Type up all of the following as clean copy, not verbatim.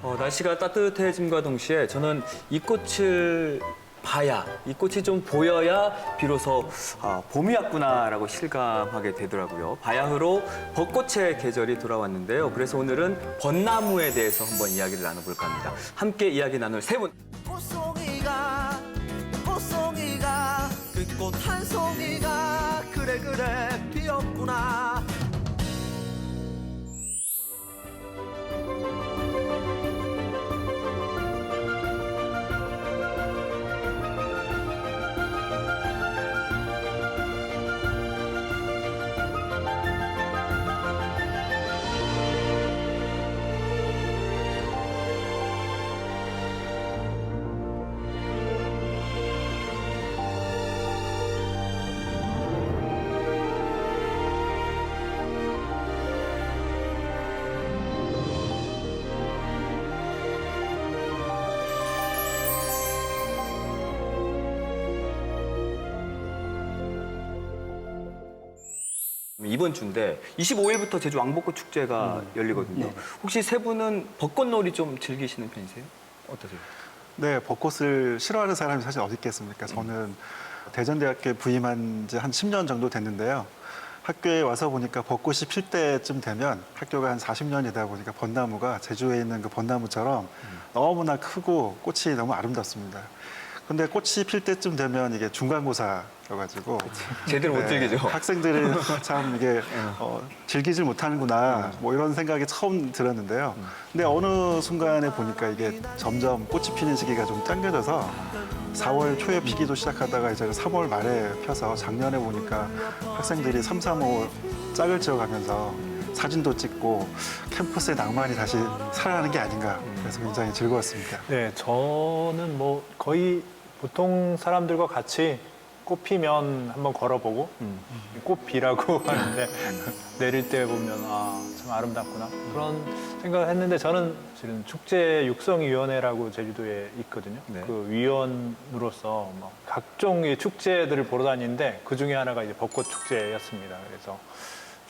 날씨가 따뜻해짐과 동시에 저는 이 꽃을 봐야, 이 꽃이 좀 보여야 비로소 봄이 왔구나라고 실감하게 되더라고요. 바야흐로 벚꽃의 계절이 돌아왔는데요. 그래서 오늘은 벚나무에 대해서 한번 이야기를 나눠볼까 합니다. 함께 이야기 나눌 세 분. 꽃송이가 그 꽃 한 송이가 그래 피었구나. 이번 주인데 25일부터 제주 왕벚꽃 축제가 열리거든요. 네. 혹시 세 분은 벚꽃놀이 좀 즐기시는 편이세요? 어떠세요? 네, 벚꽃을 싫어하는 사람이 사실 어디 있겠습니까? 저는 대전대학교에 부임한 지 한 10년 정도 됐는데요. 학교에 와서 보니까 벚꽃이 필 때쯤 되면 학교가 한 40년이다 보니까 벚나무가 제주에 있는 그 벚나무처럼 너무나 크고 꽃이 너무 아름답습니다. 근데 꽃이 필 때쯤 되면 이게 중간고사여가지고 제대로 못 즐기죠. 학생들이 참 이게 즐기질 못하는구나 뭐 이런 생각이 처음 들었는데요. 근데 어느 순간에 보니까 이게 점점 꽃이 피는 시기가 좀 당겨져서 4월 초에 피기도 시작하다가 이제 3월 말에 펴서 작년에 보니까 학생들이 3, 4호 짝을 지어가면서 사진도 찍고 캠퍼스의 낭만이 다시 살아나는 게 아닌가 그래서 굉장히 즐거웠습니다. 네, 저는 뭐 거의 보통 사람들과 같이 꽃 피면 한번 걸어보고 꽃비라고 하는데 내릴 때 보면 참 아름답구나 그런 생각을 했는데 저는 실은 축제 육성위원회라고 제주도에 있거든요. 네. 그 위원으로서 뭐 각종의 축제들을 보러 다니는데 그 중에 하나가 이제 벚꽃 축제였습니다. 그래서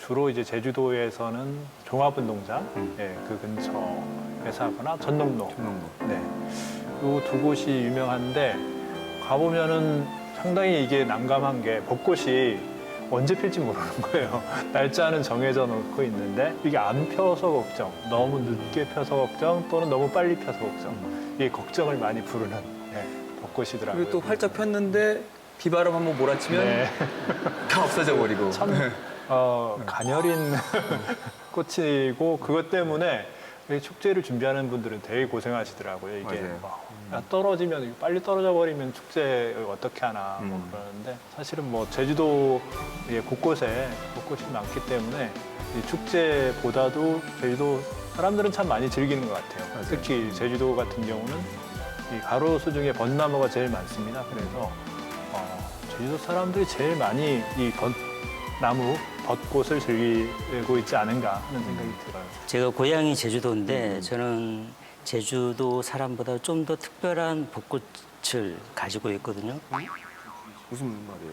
주로 이제 제주도에서는 종합운동장, 그 근처 회사거나 전농로, 네, 요 두 곳이 유명한데 가보면은 상당히 이게 난감한 게 벚꽃이 언제 필지 모르는 거예요. 날짜는 정해져 놓고 있는데 이게 안 펴서 걱정, 너무 늦게 펴서 걱정, 또는 너무 빨리 펴서 걱정. 이게 걱정을 많이 부르는 벚꽃이더라고요. 그리고 또 활짝 폈는데 비바람 한번 몰아치면 네. 다 없어져 버리고. 참 가녀린 꽃이고 그것 때문에 이 축제를 준비하는 분들은 되게 고생하시더라고요. 이게 야, 떨어지면 빨리 떨어져 버리면 축제 어떻게 하나 뭐 그러는데 사실은 뭐 제주도 곳곳에 벚꽃이 많기 때문에 이 축제보다도 제주도 사람들은 참 많이 즐기는 것 같아요. 특히 제주도 같은 경우는 이 가로수 중에 벚나무가 제일 많습니다. 그래서 제주도 사람들이 제일 많이 이 나무, 벚꽃을 즐기고 있지 않은가 하는 생각이 들어요. 제가 고향이 제주도인데 저는 제주도 사람보다 좀 더 특별한 벚꽃을 가지고 있거든요. 무슨 말이에요?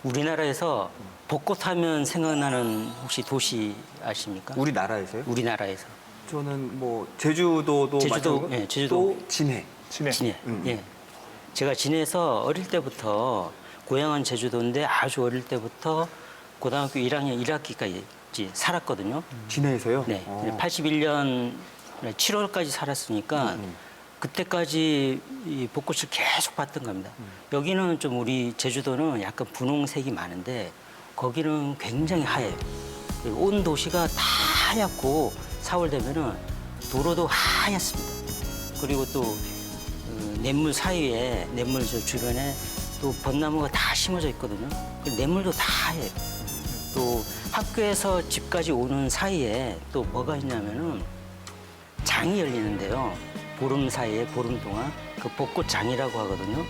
우리나라에서 벚꽃 하면 생각나는 혹시 도시 아십니까? 우리나라에서요? 우리나라에서. 저는 뭐 제주도도 제주도, 마찬가지고 예, 제주도. 또 진해. 진해. 예. 제가 진해에서 어릴 때부터 고향은 제주도인데 아주 어릴 때부터 고등학교 1학년 1학기까지 살았거든요. 진해에서요? 네. 81년 7월까지 살았으니까 그때까지 이 벚꽃을 계속 봤던 겁니다. 여기는 좀 우리 제주도는 약간 분홍색이 많은데 거기는 굉장히 하얘요. 그리고 온 도시가 다 하얗고 4월 되면은 도로도 하얗습니다. 그리고 또 냇물 사이에 냇물 저 주변에 또 벚나무가 다 심어져 있거든요. 그 냇물도 다 하얘요. 또 학교에서 집까지 오는 사이에 또 뭐가 있냐면은 장이 열리는데요. 보름 사이에 보름 동안 그 벚꽃장이라고 하거든요.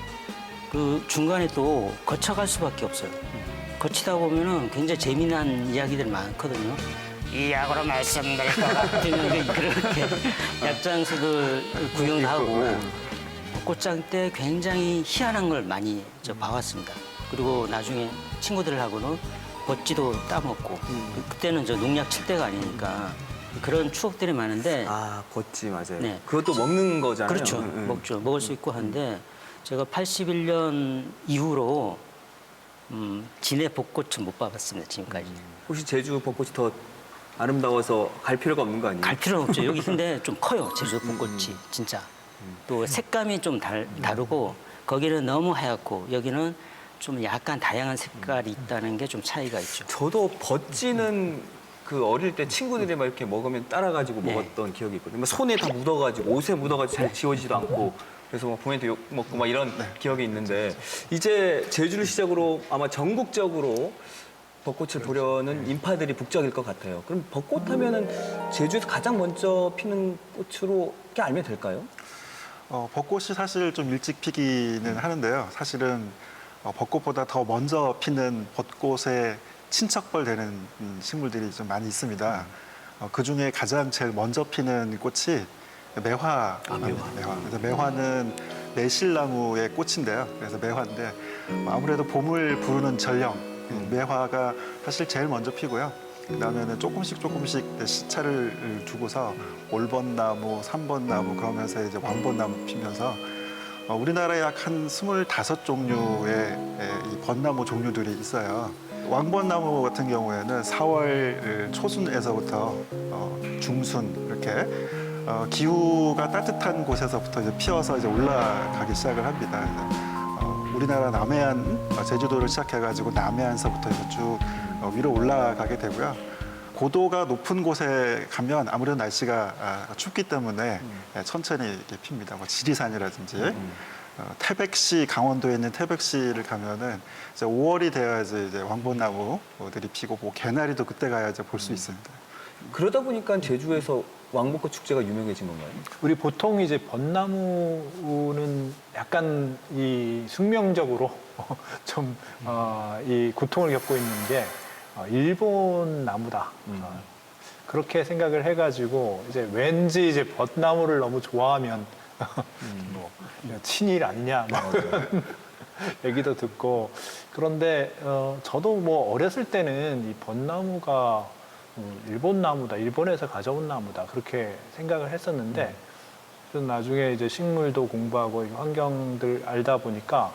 그 중간에 또 거쳐갈 수밖에 없어요. 거치다 보면은 굉장히 재미난 이야기들 많거든요. 이 약으로 말씀드릴 것 같으면 그렇게 약장수들 구경도 하고 벚꽃장 때 굉장히 희한한 걸 많이 봐왔습니다. 그리고 나중에 친구들하고는 버찌도 따먹고 그때는 저 농약 칠 때가 아니니까 그런 추억들이 많은데 아, 버찌 맞아요. 네. 그것도 먹는 거잖아요. 그렇죠. 응. 먹죠. 먹을 수 있고 한데 제가 81년 이후로 진해 벚꽃은 못 봐봤습니다. 지금까지. 혹시 제주 벚꽃이 더 아름다워서 갈 필요가 없는 거 아니에요? 갈 필요는 없죠. 여기 근데 좀 커요. 제주 벚꽃이 진짜. 또 색감이 좀 다르고 거기는 너무 하얗고 여기는 좀 약간 다양한 색깔이 있다는 게 좀 차이가 있죠. 저도 버찌는 그 어릴 때 친구들이 막 이렇게 먹으면 따라가지고 네. 먹었던 기억이 있거든요. 막 손에 다 묻어가지고 옷에 묻어가지고 잘 지워지지도 않고 그래서 막 부모님한테 욕 먹고 막 이런 기억이 있는데 이제 제주를 시작으로 아마 전국적으로 벚꽃을 보려는 인파들이 북적일 것 같아요. 그럼 벚꽃 하면은 제주에서 가장 먼저 피는 꽃으로 이렇게 알면 될까요? 벚꽃이 사실 좀 일찍 피기는 하는데요. 사실은 벚꽃보다 더 먼저 피는 벚꽃에 친척벌 되는 식물들이 좀 많이 있습니다. 그 중에 가장 제일 먼저 피는 꽃이 매화입니다. 매화. 그래서 매화는 매실나무의 꽃인데요. 그래서 매화인데 아무래도 봄을 부르는 전령 매화가 사실 제일 먼저 피고요. 그다음에는 조금씩 시차를 두고서 5번나무, 3번나무 그러면서 이제 왕번나무 피면서 우리나라에 약 한 25종류의 이 벚나무 종류들이 있어요. 왕번나무 같은 경우에는 4월 초순에서부터 중순 이렇게 기후가 따뜻한 곳에서부터 이제 피어서 이제 올라가기 시작을 합니다. 그래서 우리나라 남해안, 제주도를 시작해가지고 남해안서부터 이제 쭉 위로 올라가게 되고요. 고도가 높은 곳에 가면 아무래도 날씨가 춥기 때문에 천천히 이렇게 핍니다. 뭐 지리산이라든지 태백시, 강원도에 있는 태백시를 가면은 이제 5월이 되어야지 이제 왕벚나무들이 피고 뭐 개나리도 그때 가야 이제 볼 수 있습니다. 그러다 보니까 제주에서 왕벚꽃 축제가 유명해진 건가요? 우리 보통 이제 벚나무는 약간 이 숙명적으로 좀 이 고통을 겪고 있는 게 일본 나무다. 그렇게 생각을 해가지고 이제 왠지 이제 벚나무를 너무 좋아하면 뭐 친일 아니냐 뭐 그런 얘기도 듣고 그런데 저도 뭐 어렸을 때는 이 벚나무가 일본 나무다, 일본에서 가져온 나무다 그렇게 생각을 했었는데 좀 나중에 이제 식물도 공부하고 환경들 알다 보니까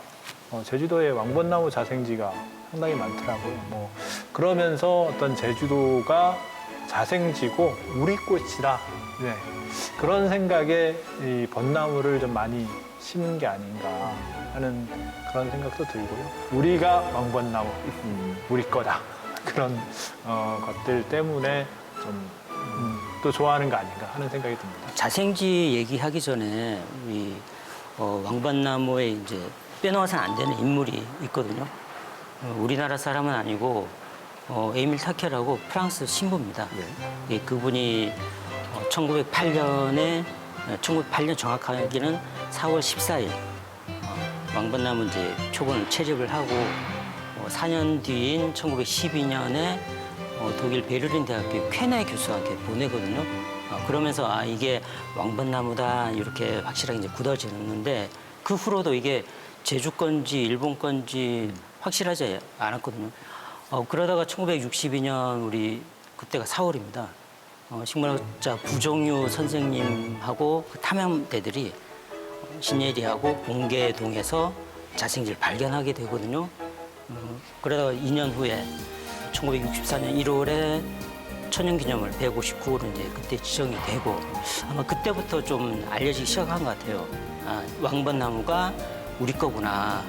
제주도에 왕벚나무 자생지가 상당히 많더라고요. 뭐 그러면서 어떤 제주도가 자생지고 우리 꽃이다. 네. 그런 생각에 이 벚나무를 좀 많이 심은 게 아닌가 하는 그런 생각도 들고요. 우리가 왕벚나무, 우리 거다. 그런 것들 때문에 좀 또 좋아하는 거 아닌가 하는 생각이 듭니다. 자생지 얘기하기 전에 우리 왕벚나무에 이제 빼놓아서는 안 되는 인물이 있거든요. 우리나라 사람은 아니고 에밀 타케라고 프랑스 신부입니다. 예, 그분이 1908년 정확하게는 4월 14일 왕벚나무 이제 표본을 채집을 하고 4년 뒤인 1912년에 독일 베를린 대학교 쾌네 교수한테 보내거든요. 그러면서 이게 왕벚나무다 이렇게 확실하게 이제 굳어지는데 그 후로도 이게 제주 건지 일본 건지 확실하지 않았거든요. 그러다가 1962년 우리 그때가 4월입니다. 식물학자 부종유 선생님하고 그 탐험대들이 신예리하고 봉계동에서 자생지를 발견하게 되거든요. 그러다가 2년 후에 1964년 1월에 천연기념물 159호로 이제 그때 지정이 되고 아마 그때부터 좀 알려지기 시작한 것 같아요. 왕벚나무가 우리 거구나.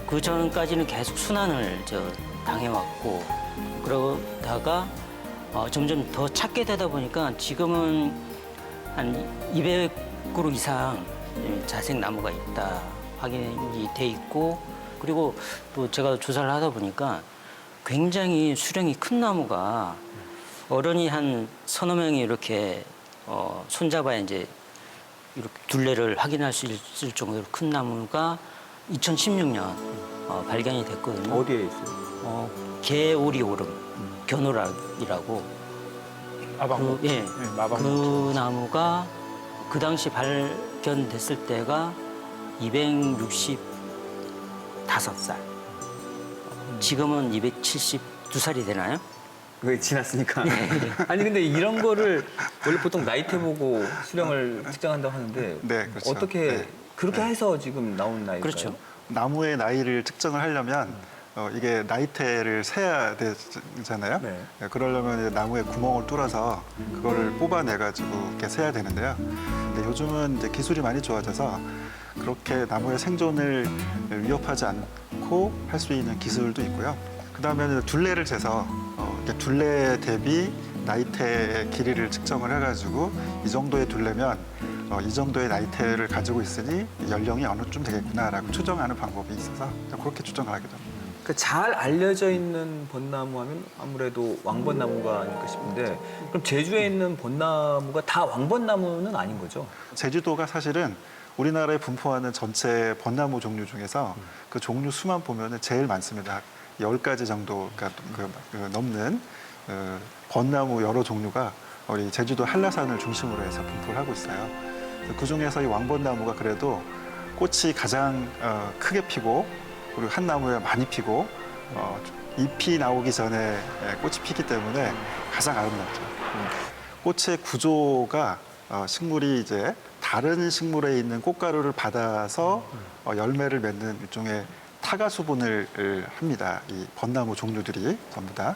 그 전까지는 계속 순환을 당해왔고 그러다가 점점 더 찾게 되다 보니까 지금은 한 200그루 이상 자생 나무가 있다 확인이 돼 있고 그리고 또 제가 조사를 하다 보니까 굉장히 수령이 큰 나무가 어른이 한 서너 명이 이렇게 손잡아야 이제 이렇게 둘레를 확인할 수 있을 정도로 큰 나무가 2016년 발견이 됐거든요. 어디에 있어요? 개오리 오름, 견오락이라고. 마방목. 예, 마방목. 그 나무가 그 당시 발견됐을 때가 265살. 지금은 272살이 되나요? 그게 지났으니까. 아니 근데 이런 거를 원래 보통 나이테 보고 수령을 측정한다고 하는데 네, 그렇죠. 어떻게 네. 그렇게 해서 지금 나온 나이일까요? 그렇죠. 나무의 나이를 측정을 하려면 이게 나이테를 세야 되잖아요. 네. 그러려면 이제 나무에 구멍을 뚫어서 그거를 뽑아내가지고 이렇게 세야 되는데요. 근데 요즘은 이제 기술이 많이 좋아져서 그렇게 나무의 생존을 위협하지 않고 할 수 있는 기술도 있고요. 그 다음에는 둘레를 재서 이렇게 둘레 대비 나이테의 길이를 측정을 해가지고 이 정도의 둘레면 이 정도의 나이테를 가지고 있으니 연령이 어느쯤 되겠구나라고 추정하는 방법이 있어서 그렇게 추정을 하게 됩니다. 그 잘 알려져 있는 벚나무 하면 아무래도 왕벚나무가 아닐까 싶은데 그럼 제주에 있는 벚나무가 다 왕벚나무는 아닌 거죠? 제주도가 사실은 우리나라에 분포하는 전체 벚나무 종류 중에서 그 종류 수만 보면 제일 많습니다. 10가지 정도가 넘는 벚나무 여러 종류가 우리 제주도 한라산을 중심으로 해서 분포를 하고 있어요. 그 중에서 이 왕벚나무가 그래도 꽃이 가장 크게 피고 그리고 한 나무에 많이 피고 잎이 나오기 전에 꽃이 피기 때문에 가장 아름답죠. 꽃의 구조가 식물이 이제 다른 식물에 있는 꽃가루를 받아서 열매를 맺는 일종의 타가 수분을 합니다. 이 벚나무 종류들이 전부 다.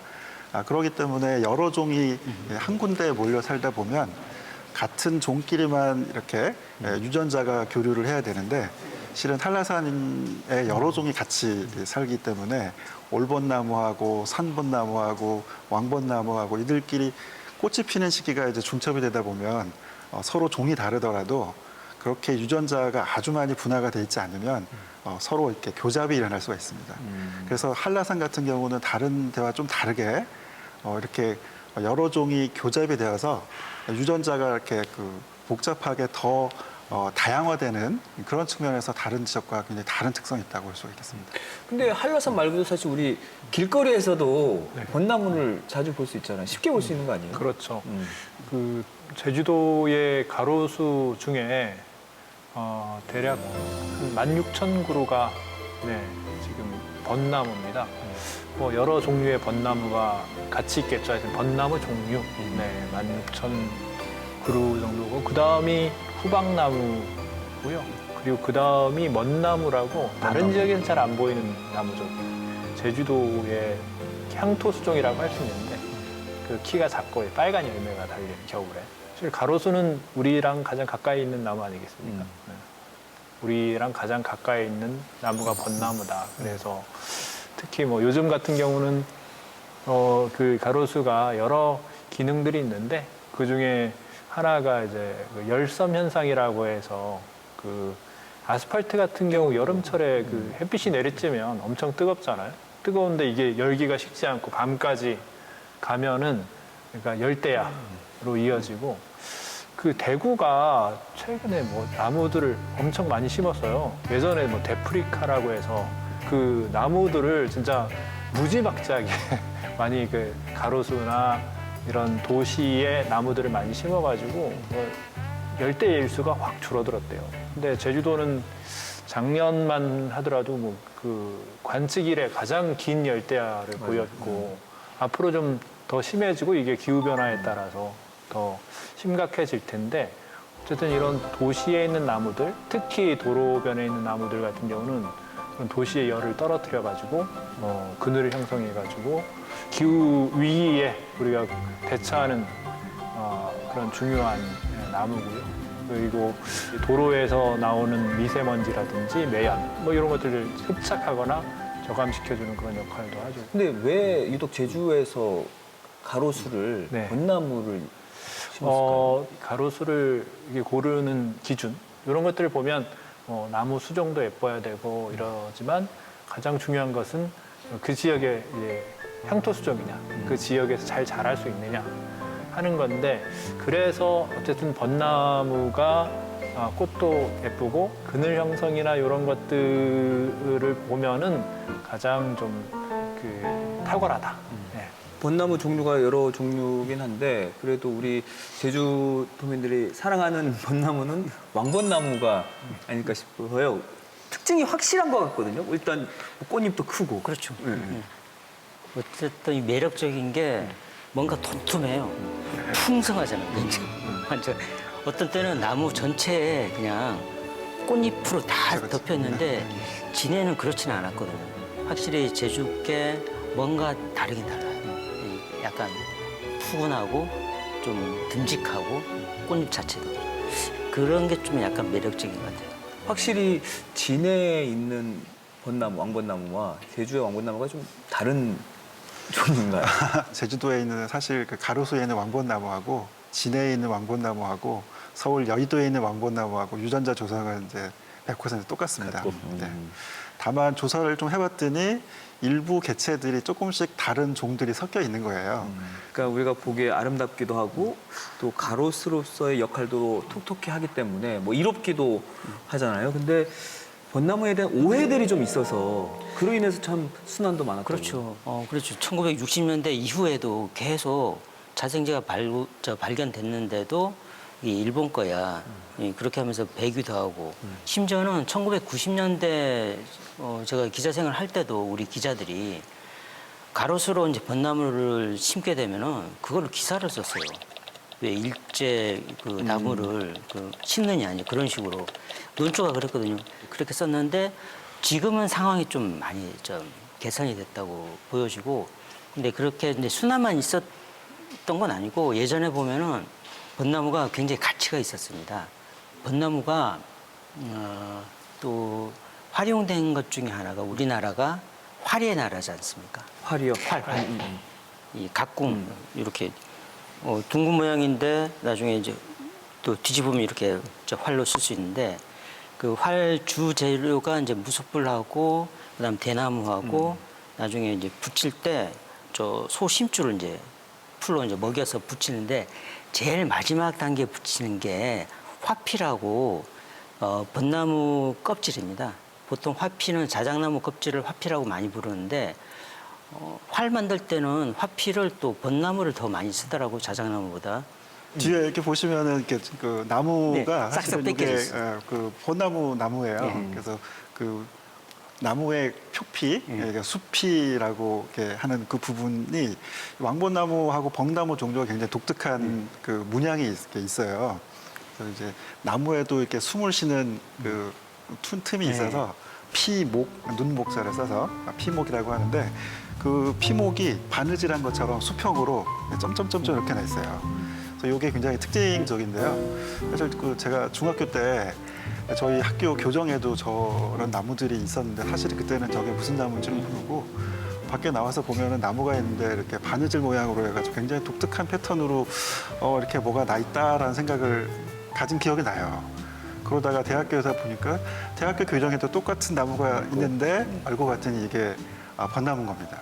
그렇기 때문에 여러 종이 한 군데에 몰려 살다 보면 같은 종끼리만 이렇게 유전자가 교류를 해야 되는데 실은 한라산에 여러 종이 같이 살기 때문에 올벚나무하고 산벚나무하고 왕벚나무하고 이들끼리 꽃이 피는 시기가 이제 중첩이 되다 보면 서로 종이 다르더라도 그렇게 유전자가 아주 많이 분화가 돼 있지 않으면 서로 이렇게 교잡이 일어날 수가 있습니다. 그래서 한라산 같은 경우는 다른 데와 좀 다르게 이렇게 여러 종이 교잡이 되어서 유전자가 이렇게 복잡하게 더 다양화되는 그런 측면에서 다른 지역과 굉장히 다른 특성이 있다고 볼 수 있겠습니다. 근데 한라산 말고도 사실 우리 길거리에서도 벚나무를 자주 볼 수 있잖아요. 쉽게 볼 수 있는 거 아니에요? 그렇죠. 그 제주도의 가로수 중에 대략 한 16,000그루가 지금 벚나무입니다. 뭐 여러 종류의 벚나무가 같이 있겠죠. 하여튼 벚나무 종류 16,000그루 정도고 그 다음이 후박나무고요. 그리고 그 다음이 먼나무라고 다른 지역에는 잘 안 보이는 나무죠. 제주도의 향토수종이라고 할 수 있는데 그 키가 작고 빨간 열매가 달린 겨울에. 사실 가로수는 우리랑 가장 가까이 있는 나무 아니겠습니까? 네. 우리랑 가장 가까이 있는 나무가 벚나무다. 그래서 특히 뭐 요즘 같은 경우는 그 가로수가 여러 기능들이 있는데 그 중에 하나가 이제 그 열섬 현상이라고 해서 그 아스팔트 같은 경우 여름철에 그 햇빛이 내리쬐면 엄청 뜨겁잖아요. 뜨거운데 이게 열기가 식지 않고 밤까지 가면은 그러니까 열대야로 이어지고 그 대구가 최근에 뭐 나무들을 엄청 많이 심었어요. 예전에 뭐 데프리카라고 해서 그 나무들을 진짜 무지막지하게 많이 그 가로수나 이런 도시의 나무들을 많이 심어가지고 열대 일수가 확 줄어들었대요. 근데 제주도는 작년만 하더라도 뭐 그 관측 이래 가장 긴 열대야를 보였고 앞으로 좀 더 심해지고 이게 기후 변화에 따라서 더 심각해질 텐데 어쨌든 이런 도시에 있는 나무들, 특히 도로변에 있는 나무들 같은 경우는 그런 도시의 열을 떨어뜨려 가지고 그늘을 형성해 가지고 기후 위기에 우리가 대처하는 그런 중요한 나무고요. 그리고 도로에서 나오는 미세먼지라든지 매연 뭐 이런 것들을 흡착하거나 저감시켜주는 그런 역할도 하죠. 근데 왜 유독 제주에서 가로수를 벚나무를 심었을까요? 가로수를 이게 고르는 기준 이런 것들을 보면 나무 수종도 예뻐야 되고 이러지만 가장 중요한 것은 그 지역의 이제 향토 수종이냐, 그 지역에서 잘 자랄 수 있느냐 하는 건데 그래서 어쨌든 벚나무가 꽃도 예쁘고 그늘 형성이나 이런 것들을 보면은 가장 좀 그 탁월하다. 벚나무 종류가 여러 종류긴 한데 그래도 우리 제주 도민들이 사랑하는 벚나무는 왕벚나무가 아닐까 싶어요. 특징이 확실한 것 같거든요. 일단 꽃잎도 크고. 그렇죠. 어쨌든 이 매력적인 게 뭔가 톰톰해요. 풍성하잖아요. 굉장히. 완전 어떤 때는 나무 전체에 그냥 꽃잎으로 다 덮였는데 진해는 그렇지는 않았거든요. 확실히 제주께 뭔가 다르긴 달라요. 약간 푸근하고 좀 듬직하고 꽃잎 자체도 그런 게 좀 약간 매력적인 것 같아요. 확실히 진해에 있는 벚나무, 왕벚나무와 제주의 왕벚나무가 좀 다른 종류인가요? 제주도에 있는 사실 그 가로수에 있는 왕벚나무하고 진해에 있는 왕벚나무하고 서울 여의도에 있는 왕벚나무하고 유전자 조성은 이제 100% 똑같습니다. 같고. 네. 다만 조사를 좀 해봤더니 일부 개체들이 조금씩 다른 종들이 섞여 있는 거예요. 그러니까 우리가 보기에 아름답기도 하고 또 가로수로서의 역할도 톡톡히 하기 때문에 뭐 이롭기도 하잖아요. 근데 벚나무에 대한 오해들이 좀 있어서 그로 인해서 참 순환도 많았고. 그렇죠. 그렇죠. 1960년대 이후에도 계속 자생제가 발견됐는데도 이게 일본 거야. 그렇게 하면서 배기도 하고 심지어는 1990년대 제가 기자 생활 할 때도 우리 기자들이 가로수로 이제 벚나무를 심게 되면은 그거를 기사를 썼어요. 왜 일제 그 나무를 그 심느냐 이제 그런 식으로 논조가 그랬거든요. 그렇게 썼는데 지금은 상황이 좀 많이 좀 개선이 됐다고 보여지고 근데 그렇게 이제 순환만 있었던 건 아니고 예전에 보면은 벚나무가 굉장히 가치가 있었습니다. 벚나무가 또 활용된 것 중에 하나가 우리나라가 활의 나라지 않습니까? 활이요. 활. 이 각궁 이렇게 둥근 모양인데 나중에 이제 또 뒤집으면 이렇게 활로 쓸 수 있는데 그 활 주 재료가 이제 무소불하고 그다음 대나무하고 나중에 이제 붙일 때 저 소 심줄을 이제 풀로 이제 먹여서 붙이는데 제일 마지막 단계에 붙이는 게 화피라고 벚나무 껍질입니다. 보통 화피는 자작나무 껍질을 화피라고 많이 부르는데 활 만들 때는 화피를 또 벚나무를 더 많이 쓰더라고 자작나무보다. 뒤에 이렇게 보시면은 이렇게 그 나무가 네, 싹싹 사실은 이게 뺏겨져 그 벚나무 나무예요. 네. 그래서 그 나무의 표피, 그러니까 수피라고 이렇게 하는 그 부분이 왕벚나무하고 벚나무 종류가 굉장히 독특한 그 문양이 있어요. 그래서 이제 나무에도 이렇게 숨을 쉬는 그 틈이 있어서 피목, 눈목자를 써서 피목이라고 하는데 그 피목이 바느질한 것처럼 수평으로 점점점점 이렇게 나 있어요. 그래서 이게 굉장히 특징적인데요. 그래서 그 제가 중학교 때 저희 학교 교정에도 저런 나무들이 있었는데 사실 그때는 저게 무슨 나무인지는 모르고 밖에 나와서 보면은 나무가 있는데 이렇게 바느질 모양으로 해가지고 굉장히 독특한 패턴으로 이렇게 뭐가 나 있다라는 생각을 가진 기억이 나요. 그러다가 대학교에서 보니까 대학교 교정에도 똑같은 나무가 있는데 알고 봤더니 이게 벚나무인 겁니다.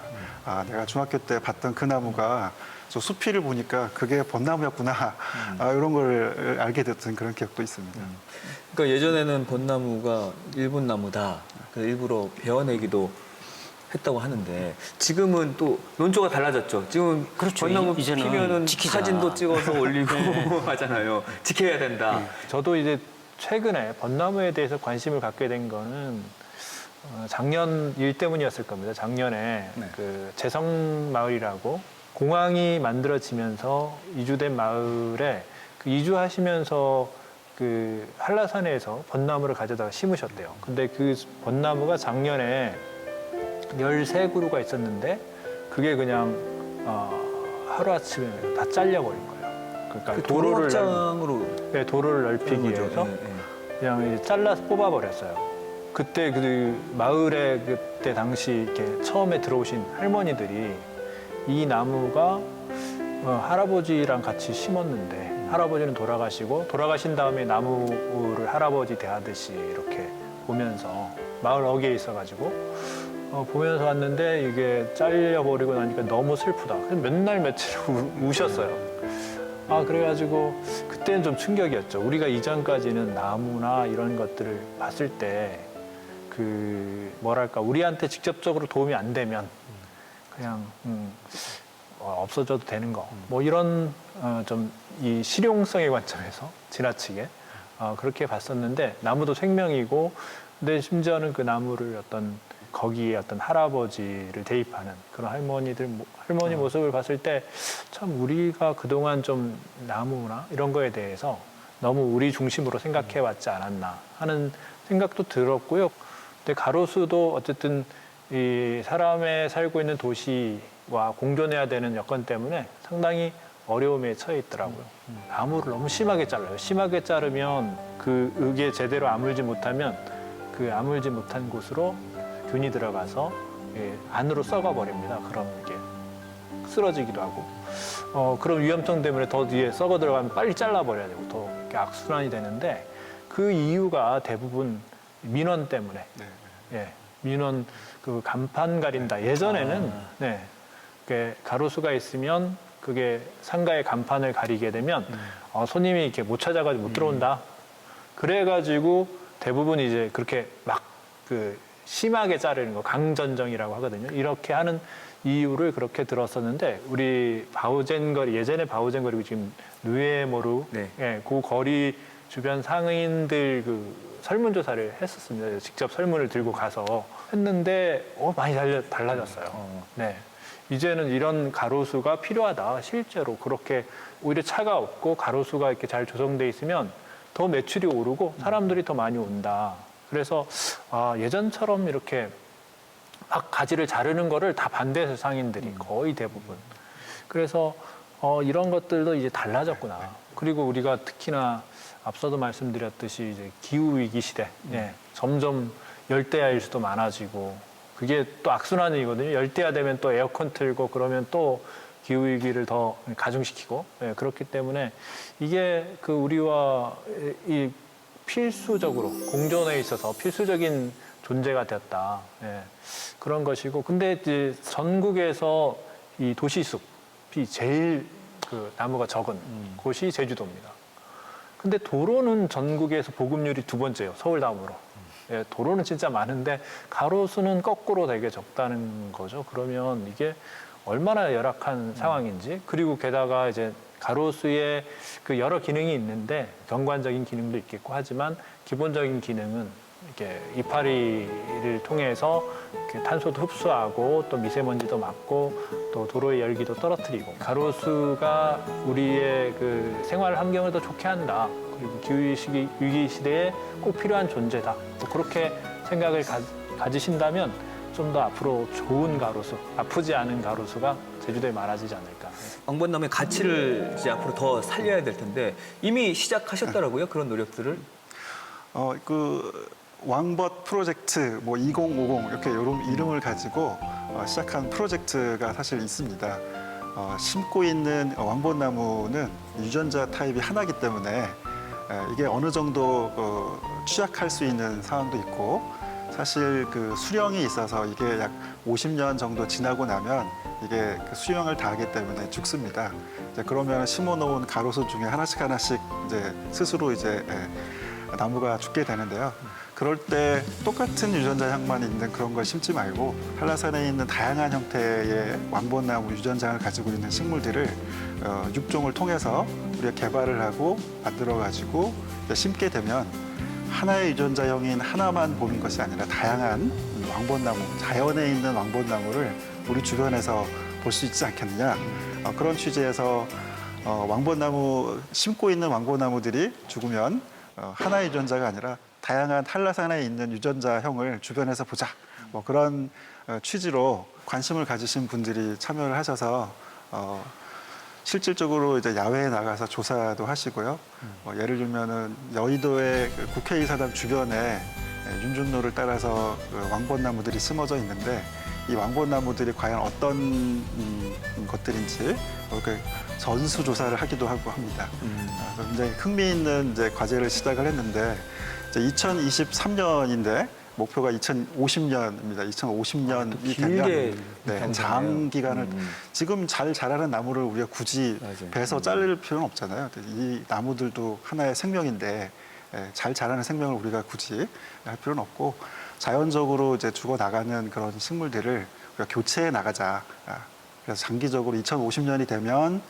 내가 중학교 때 봤던 그 나무가 저 수피를 보니까 그게 벚나무였구나. 이런 걸 알게 됐던 그런 기억도 있습니다. 그러니까 예전에는 벚나무가 일본 나무다. 그래서 일부러 베어내기도 했다고 하는데 지금은 또 논조가 달라졌죠. 지금 그렇죠. 벚나무 이제는 피면은 지키자. 사진도 찍어서 올리고 하잖아요. 지켜야 된다. 저도 이제 최근에 벚나무에 대해서 관심을 갖게 된 거는 작년 일 때문이었을 겁니다. 작년에 그 재성마을이라고 공항이 만들어지면서 이주된 마을에 그 이주하시면서 그 한라산에서 벚나무를 가져다가 심으셨대요. 근데 그 벚나무가 작년에 13그루가 있었는데 그게 그냥 하루아침에 다 잘려버린 거예요. 그러니까 그 도로 확장으로 네, 도로를 넓히기 그런 거죠. 위해서 네, 네. 그냥 이제 잘라서 뽑아버렸어요. 그때 그 마을에 그때 당시 이렇게 처음에 들어오신 할머니들이 이 나무가 할아버지랑 같이 심었는데 할아버지는 돌아가시고 돌아가신 다음에 나무를 할아버지 대하듯이 이렇게 보면서 마을 어귀에 있어가지고 보면서 왔는데 이게 잘려버리고 나니까 너무 슬프다. 그래서 몇 날 며칠 우셨어요. 그래가지고 그때는 좀 충격이었죠. 우리가 이전까지는 나무나 이런 것들을 봤을 때 그 뭐랄까 우리한테 직접적으로 도움이 안 되면 그냥 없어져도 되는 거. 뭐 이런 좀 이 실용성의 관점에서 지나치게 그렇게 봤었는데 나무도 생명이고 근데 심지어는 그 나무를 어떤 거기에 어떤 할아버지를 대입하는 그런 할머니 모습을 봤을 때 참 우리가 그동안 좀 나무나 이런 거에 대해서 너무 우리 중심으로 생각해 왔지 않았나 하는 생각도 들었고요. 근데 가로수도 어쨌든 이 사람의 살고 있는 도시와 공존해야 되는 여건 때문에 상당히 어려움에 처해 있더라고요. 나무를 너무 심하게 잘라요. 심하게 자르면 그게 제대로 아물지 못하면 그 아물지 못한 곳으로 균이 들어가서 안으로 썩어 버립니다. 그럼 이게 쓰러지기도 하고 그런 위험성 때문에 더 뒤에 썩어 들어가면 빨리 잘라 버려야 되고 더 이렇게 악순환이 되는데 그 이유가 대부분 민원 때문에 민원 그 간판 가린다. 예전에는 가로수가 있으면 그게 상가의 간판을 가리게 되면 손님이 이렇게 못 찾아가지고 못 들어온다. 그래가지고 대부분 이제 그렇게 막 그 심하게 자르는 거 강전정이라고 하거든요. 이렇게 하는 이유를 그렇게 들었었는데 우리 바우젠거리 예전에 바우젠거리고 지금 누에모르 그 거리 주변 상인들 그 설문조사를 했었습니다. 직접 설문을 들고 가서 했는데 많이 달라졌어요. 네. 이제는 이런 가로수가 필요하다. 실제로 그렇게 오히려 차가 없고 가로수가 이렇게 잘 조성돼 있으면 더 매출이 오르고 사람들이 더 많이 온다. 그래서 예전처럼 이렇게 막 가지를 자르는 거를 다 반대해서 상인들이 거의 대부분. 그래서 이런 것들도 이제 달라졌구나. 그리고 우리가 특히나 앞서도 말씀드렸듯이 이제 기후 위기 시대, 점점 열대야일 수도 많아지고 그게 또 악순환이거든요. 열대야 되면 또 에어컨 틀고 그러면 또 기후 위기를 더 가중시키고 그렇기 때문에 이게 그 우리와 이 필수적으로 공존에 있어서 필수적인 존재가 되었다. 그런 것이고 근데 이제 전국에서 이 도시숲이 제일 그 나무가 적은 곳이 제주도입니다. 근데 도로는 전국에서 보급률이 2번째예요. 서울 다음으로. 도로는 진짜 많은데 가로수는 거꾸로 되게 적다는 거죠. 그러면 이게 얼마나 열악한 상황인지 그리고 게다가 이제 가로수에 그 여러 기능이 있는데 경관적인 기능도 있겠고 하지만 기본적인 기능은 이렇게 이파리를 통해서 이렇게 탄소도 흡수하고 또 미세먼지도 막고 또 도로의 열기도 떨어뜨리고 가로수가 우리의 그 생활 환경을 더 좋게 한다. 그리고 기후 위기 시대에 꼭 필요한 존재다. 또 그렇게 생각을 가지신다면 좀 더 앞으로 좋은 가로수, 아프지 않은 가로수가 제주도에 많아지지 않을까. 왕벚나무의 가치를 이제 앞으로 더 살려야 될 텐데 이미 시작하셨더라고요. 그런 노력들을. 그 왕벗 프로젝트 뭐 2050 이렇게 이런 이름을 가지고 시작한 프로젝트가 사실 있습니다. 심고 있는 왕벚나무는 유전자 타입이 하나이기 때문에 이게 어느 정도 취약할 수 있는 상황도 있고 사실 그 수령이 있어서 이게 약 50년 정도 지나고 나면 이게 그 수령을 다하기 때문에 죽습니다. 이제 그러면 심어놓은 가로수 중에 하나씩 이제 스스로 이제 나무가 죽게 되는데요. 그럴 때 똑같은 유전자형만 있는 그런 걸 심지 말고 한라산에 있는 다양한 형태의 왕벚나무 유전자를 가지고 있는 식물들을 육종을 통해서 우리가 개발을 하고 만들어가지고 심게 되면 하나의 유전자형인 하나만 보는 것이 아니라 다양한 왕벚나무, 자연에 있는 왕벚나무를 우리 주변에서 볼 수 있지 않겠느냐. 그런 취지에서 왕벚나무, 심고 있는 왕벚나무들이 죽으면 하나의 유전자가 아니라 다양한 한라산에 있는 유전자형을 주변에서 보자. 뭐 그런 취지로 관심을 가지신 분들이 참여를 하셔서 실질적으로 이제 야외에 나가서 조사도 하시고요. 예를 들면은 여의도의 그 국회의사당 주변에 윤준로를 따라서 그 왕벚나무들이 심어져 있는데 이 왕벚나무들이 과연 어떤 것들인지 이렇게 전수 조사를 하기도 하고 합니다. 그래서 굉장히 흥미있는 이제 과제를 시작을 했는데 이제 2023년인데 목표가 2050년입니다. 2050년이 되면 장기간을 지금 잘 자라는 나무를 우리가 굳이 베서 자를 필요는 없잖아요. 이 나무들도 하나의 생명인데 잘 자라는 생명을 우리가 굳이 할 필요는 없고 자연적으로 이제 죽어 나가는 그런 식물들을 우리가 교체해 나가자. 그래서 장기적으로 2050년이 되면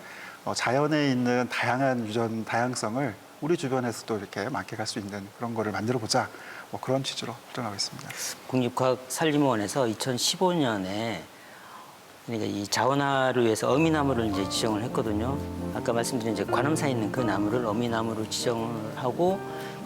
자연에 있는 다양한 유전 다양성을 우리 주변에서도 이렇게 만끽할 수 있는 그런 거를 만들어 보자. 뭐 그런 취지로 활동하고 있습니다. 국립과학산림원에서 2015년에 그러니까 이 자원화를 위해서 어미나무를 이제 지정을 했거든요. 아까 말씀드린 이제 관음사에 있는 그 나무를 어미나무로 지정을 하고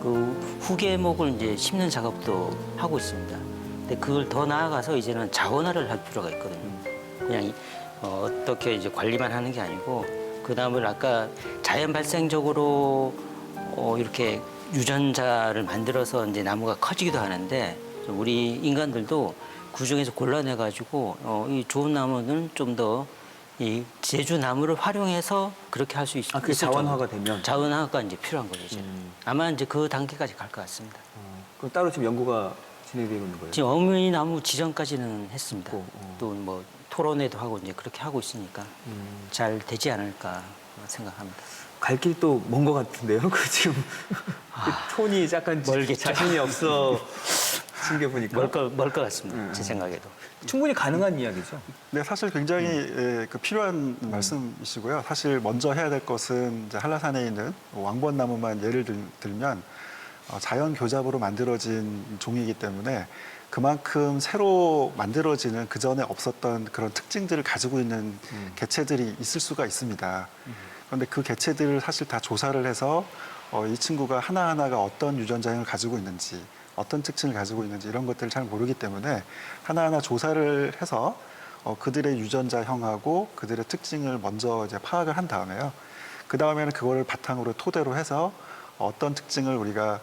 그 후계목을 이제 심는 작업도 하고 있습니다. 근데 그걸 더 나아가서 이제는 자원화를 할 필요가 있거든요. 그냥 어떻게 이제 관리만 하는 게 아니고 그 나무를 아까 자연 발생적으로 이렇게 유전자를 만들어서 이제 나무가 커지기도 하는데 우리 인간들도 그 중에서 골라내 가지고 이 좋은 나무는 좀 더 이 제주 나무를 활용해서 그렇게 할 수 있을 그게 자원화가 되면? 자원화가 이제 필요한 거죠. 이제. 아마 이제 그 단계까지 갈 것 같습니다. 그럼 따로 지금 연구가 진행되고 있는 거예요? 지금 어미나무 지정까지는 했습니다. 또, 또 뭐 토론회도 하고 이제 그렇게 하고 있으니까 잘 되지 않을까 생각합니다. 갈 길 또 먼 것 같은데요? 그 지금 그 톤이 약간 멀겠죠. 자신이 없어 신게 보니까 멀 것 같습니다. 제 생각에도. 충분히 가능한 이야기죠. 네, 사실 굉장히 그 필요한 말씀이시고요. 사실 먼저 해야 될 것은 이제 한라산에 있는 왕벚나무만 예를 들면 자연 교잡으로 만들어진 종이기 때문에 그만큼 새로 만들어지는 그 전에 없었던 그런 특징들을 가지고 있는 개체들이 있을 수가 있습니다. 그런데 그 개체들을 사실 다 조사를 해서 이 친구가 하나하나가 어떤 유전자형을 가지고 있는지 어떤 특징을 가지고 있는지 이런 것들을 잘 모르기 때문에 하나하나 조사를 해서 그들의 유전자형하고 그들의 특징을 먼저 이제 파악을 한 다음에요. 그 다음에는 그거를 바탕으로 토대로 해서 어떤 특징을 우리가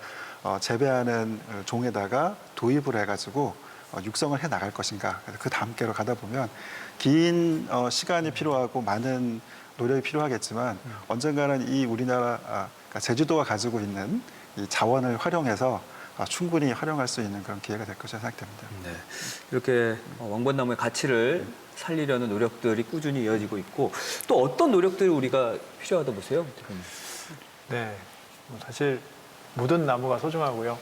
재배하는 종에다가 도입을 해가지고 육성을 해 나갈 것인가. 그 다음 계로 가다 보면 긴 시간이 필요하고 많은 노력이 필요하겠지만 언젠가는 이 우리나라 그러니까 제주도가 가지고 있는 이 자원을 활용해서 충분히 활용할 수 있는 그런 기회가 될 것이라 생각됩니다. 네. 이렇게 왕벚나무의 가치를 살리려는 노력들이 꾸준히 이어지고 있고 또 어떤 노력들이 우리가 필요하다 보세요? 네, 뭐 사실 모든 나무가 소중하고요.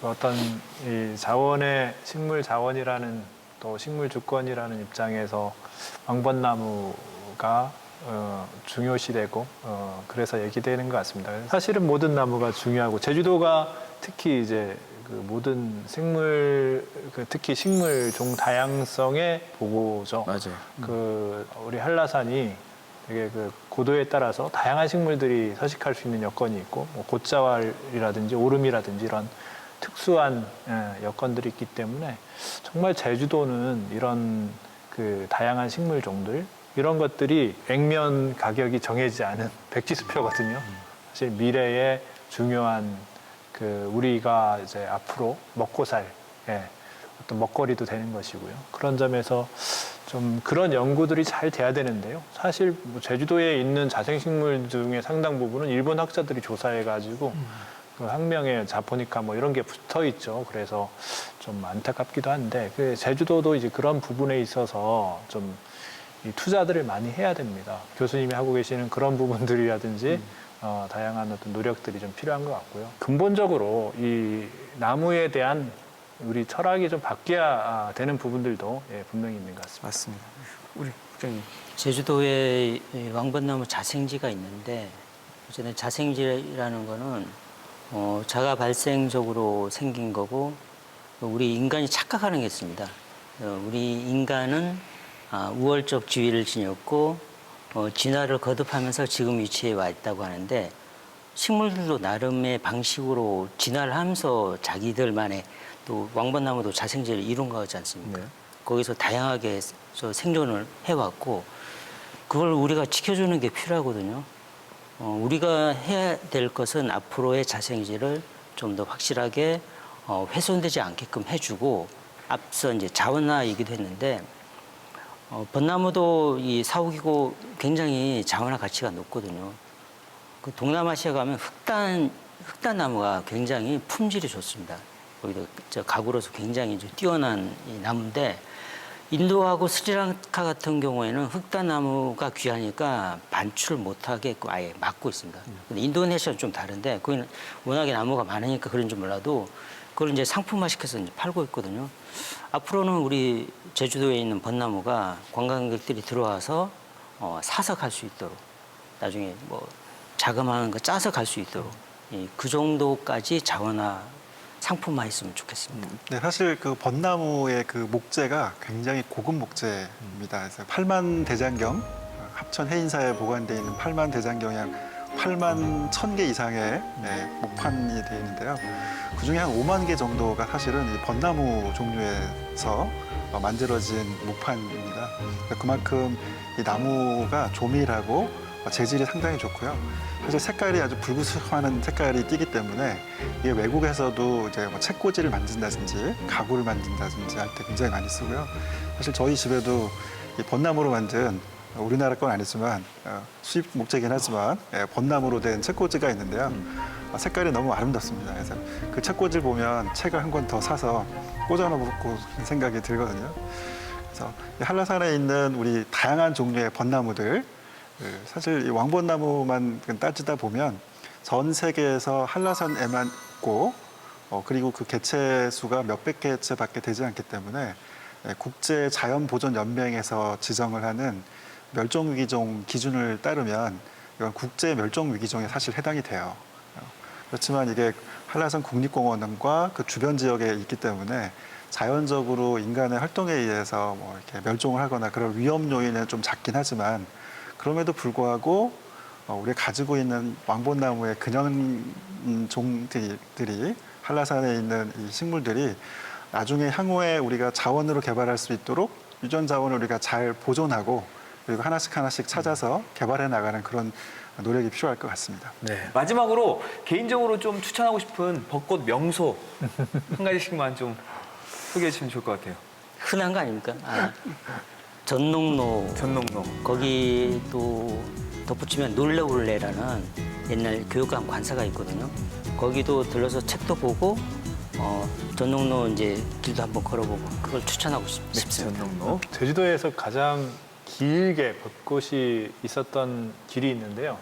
어떤 이 자원의 식물 자원이라는 또 식물 주권이라는 입장에서 왕벚나무가 중요시되고 그래서 얘기되는 것 같습니다. 사실은 모든 나무가 중요하고 제주도가 특히 이제 그 모든 생물 특히 식물 종 다양성의 보고죠. 맞아요. 그 우리 한라산이 되게 그 고도에 따라서 다양한 식물들이 서식할 수 있는 여건이 있고 뭐 곶자왈이라든지 오름이라든지 이런 특수한 여건들이 있기 때문에 정말 제주도는 이런 그 다양한 식물 종들 이런 것들이 액면 가격이 정해지지 않은 백지수표거든요. 사실 미래의 중요한 그 우리가 이제 앞으로 먹고 살 어떤 먹거리도 되는 것이고요. 그런 점에서 좀 그런 연구들이 잘 돼야 되는데요. 사실 뭐 제주도에 있는 자생식물 중에 상당 부분은 일본 학자들이 조사해가지고 그 학명에 자포니카 뭐 이런 게 붙어 있죠. 그래서 좀 안타깝기도 한데 그 제주도도 이제 그런 부분에 있어서 좀 이 투자들을 많이 해야 됩니다. 교수님이 하고 계시는 그런 부분들이라든지 다양한 어떤 노력들이 좀 필요한 것 같고요. 근본적으로 이 나무에 대한 우리 철학이 좀 바뀌어야 되는 부분들도 분명히 있는 것 같습니다. 맞습니다. 우리 국장님. 제주도에 이 왕벚나무 자생지가 있는데 어쨌든 자생지라는 거는 자가 발생적으로 생긴 거고 우리 인간이 착각하는 게 있습니다. 우리 인간은 우월적 지위를 지녔고 진화를 거듭하면서 지금 위치에 와 있다고 하는데 식물들도 나름의 방식으로 진화를 하면서 자기들만의 또 왕벚나무도 자생지를 이룬 거지 않습니까? 네. 거기서 다양하게 생존을 해왔고 그걸 우리가 지켜주는 게 필요하거든요. 우리가 해야 될 것은 앞으로의 자생지를 좀 더 확실하게 훼손되지 않게끔 해주고 앞서 이제 자원화 얘기도 했는데 벚나무도 이 사후기고 굉장히 자원화 가치가 높거든요. 그 동남아시아 가면 흑단 나무가 굉장히 품질이 좋습니다. 거기도 가구로서 굉장히 뛰어난 이 나무인데 인도하고 스리랑카 같은 경우에는 흑단 나무가 귀하니까 반출 못하게 아예 막고 있습니다. 근데 인도네시아는 좀 다른데 거기는 워낙에 나무가 많으니까 그런지 몰라도 그걸 이제 상품화시켜서 이제 팔고 있거든요. 앞으로는 우리 제주도에 있는 벚나무가 관광객들이 들어와서 사서 갈 수 있도록 나중에 뭐 자그마한 거 짜서 갈 수 있도록 그 정도까지 자원화 상품화했으면 좋겠습니다. 네, 사실 그 벚나무의 그 목재가 굉장히 고급 목재입니다. 그래서 8만 대장경, 합천 해인사에 보관되어 있는 8만 대장경이 한 8만 1,000개 이상의 목판이 되어 있는데요. 그중에 한 5만 개 정도가 사실은 이 벚나무 종류에서 만들어진 목판입니다. 그만큼 이 나무가 조밀하고 재질이 상당히 좋고요. 사실 색깔이 아주 불구수하는 색깔이 띄기 때문에 이게 외국에서도 이제 뭐 책꽂이를 만든다든지 가구를 만든다든지 할 때 굉장히 많이 쓰고요. 사실 저희 집에도 이 벚나무로 만든 우리나라 건 아니지만 수입 목재긴 하지만 벚나무로 된 책꽂이가 있는데요. 색깔이 너무 아름답습니다. 그래서 그 책꽂이를 보면 책을 한 권 더 사서 꽂아놓고 생각이 들거든요. 그래서 이 한라산에 있는 우리 다양한 종류의 벚나무들, 사실 이 왕벚나무만 따지다 보면 전 세계에서 한라산에만 있고 그리고 그 개체 수가 몇백 개체밖에 되지 않기 때문에 국제 자연보존연맹에서 지정을 하는 멸종위기종 기준을 따르면 이건 국제 멸종위기종에 사실 해당이 돼요. 그렇지만 이게 한라산 국립공원과 그 주변 지역에 있기 때문에 자연적으로 인간의 활동에 의해서 뭐 이렇게 멸종을 하거나 그런 위험 요인은 좀 작긴 하지만 그럼에도 불구하고 우리가 가지고 있는 왕벚나무의 근현종들이 한라산에 있는 이 식물들이 나중에 향후에 우리가 자원으로 개발할 수 있도록 유전 자원을 우리가 잘 보존하고 그리고 하나씩 하나씩 찾아서 개발해 나가는 그런 노력이 필요할 것 같습니다. 네. 마지막으로 개인적으로 좀 추천하고 싶은 벚꽃 명소 한 가지씩만 좀 소개해 주시면 좋을 것 같아요. 흔한 거 아닙니까? 전농로. 전농로. 거기 또 덧붙이면 놀래올래라는 옛날 교육관 관사가 있거든요. 거기도 들러서 책도 보고 전농로 이제 길도 한번 걸어보고 그걸 추천하고 싶습니다. 전농로. 제주도에서 가장 길게 벚꽃이 있었던 길이 있는데요.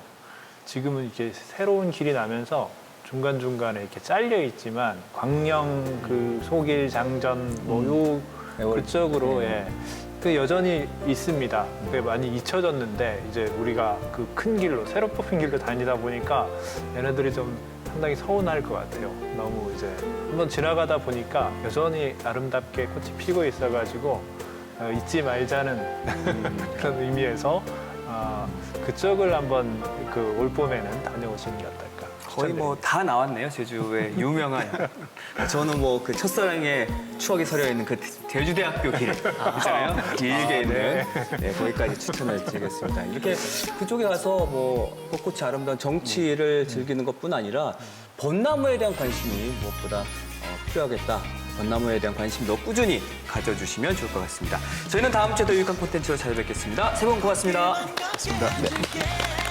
지금은 이렇게 새로운 길이 나면서 중간중간에 이렇게 잘려 있지만 광령 그 소길 장전 요 그쪽으로 그 여전히 있습니다. 그게 많이 잊혀졌는데 이제 우리가 그 큰 길로 새로 뽑힌 길로 다니다 보니까 얘네들이 좀 상당히 서운할 것 같아요. 너무 이제 한번 지나가다 보니까 여전히 아름답게 꽃이 피고 있어가지고 잊지 말자는 그런 의미에서 그쪽을 한번 그 올 봄에는 다녀오시는 게 어떨까? 거의 뭐 다 나왔네요. 제주의 유명한. 저는 뭐 그 첫사랑의 추억이 서려 있는 그 제주대학교 길 있잖아요. 길게 있는. 네, 거기까지 추천을 드리겠습니다. 이렇게 그쪽에 가서 뭐 벚꽃이 아름다운 정취를 즐기는 것뿐 아니라 벚나무에 대한 관심이 무엇보다 필요하겠다. 벚나무에 대한 관심 더 꾸준히 가져주시면 좋을 것 같습니다. 저희는 다음 주에 더 유익한 콘텐츠로 찾아뵙겠습니다. 세 분 고맙습니다. 고맙습니다. 네.